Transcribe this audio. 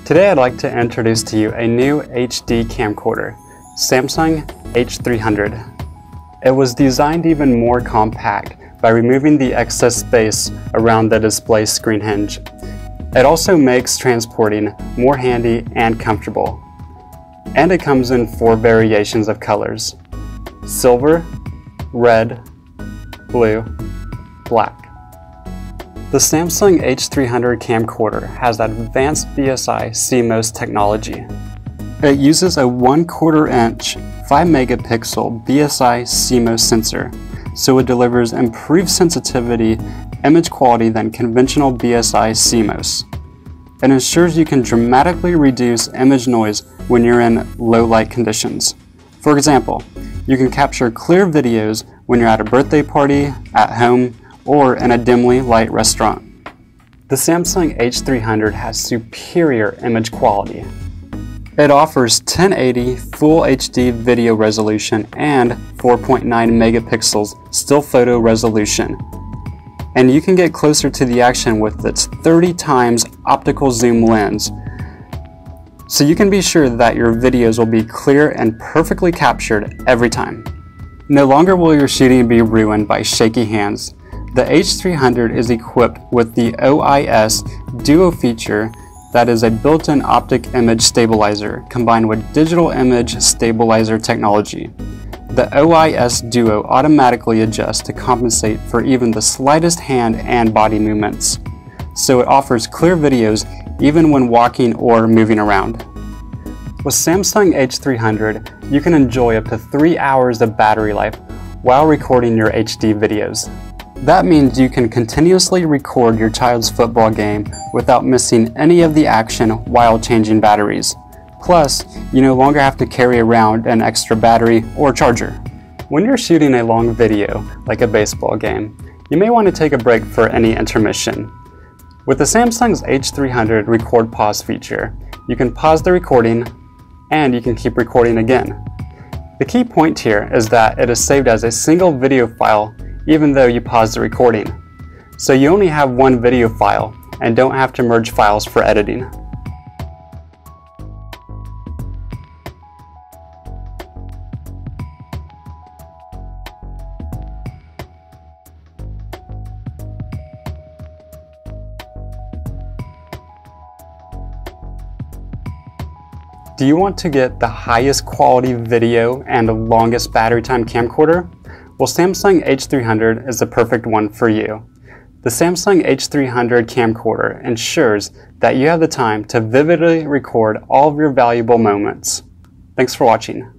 Today I'd like to introduce to you a new HD camcorder, Samsung H300. It was designed even more compact by removing the excess space around the display screen hinge. It also makes transporting more handy and comfortable. And it comes in 4 variations of colors: silver, red, blue, black. The Samsung H300 camcorder has advanced BSI CMOS technology. It uses a 1/4 inch 5 megapixel BSI CMOS sensor, so it delivers improved sensitivity, image quality than conventional BSI CMOS. It ensures you can dramatically reduce image noise when you're in low light conditions. For example, you can capture clear videos when you're at a birthday party, at home, or in a dimly lit restaurant. The Samsung H300 has superior image quality. It offers 1080 Full HD video resolution and 4.9 megapixels still photo resolution. And you can get closer to the action with its 30 times optical zoom lens. So you can be sure that your videos will be clear and perfectly captured every time. No longer will your shooting be ruined by shaky hands. The H300 is equipped with the OIS Duo feature that is a built-in optic image stabilizer combined with digital image stabilizer technology. The OIS Duo automatically adjusts to compensate for even the slightest hand and body movements, so it offers clear videos even when walking or moving around. With Samsung H300, you can enjoy up to 3 hours of battery life while recording your HD videos. That means you can continuously record your child's football game without missing any of the action while changing batteries. Plus, you no longer have to carry around an extra battery or charger. When you're shooting a long video, like a baseball game, you may want to take a break for any intermission. With the Samsung's H300 Record Pause feature, you can pause the recording and you can keep recording again. The key point here is that it is saved as a single video file even though you pause the recording. So you only have one video file and don't have to merge files for editing. Do you want to get the highest quality video and the longest battery time camcorder? Well, Samsung H300 is the perfect one for you. The Samsung H300 camcorder ensures that you have the time to vividly record all of your valuable moments. Thanks for watching.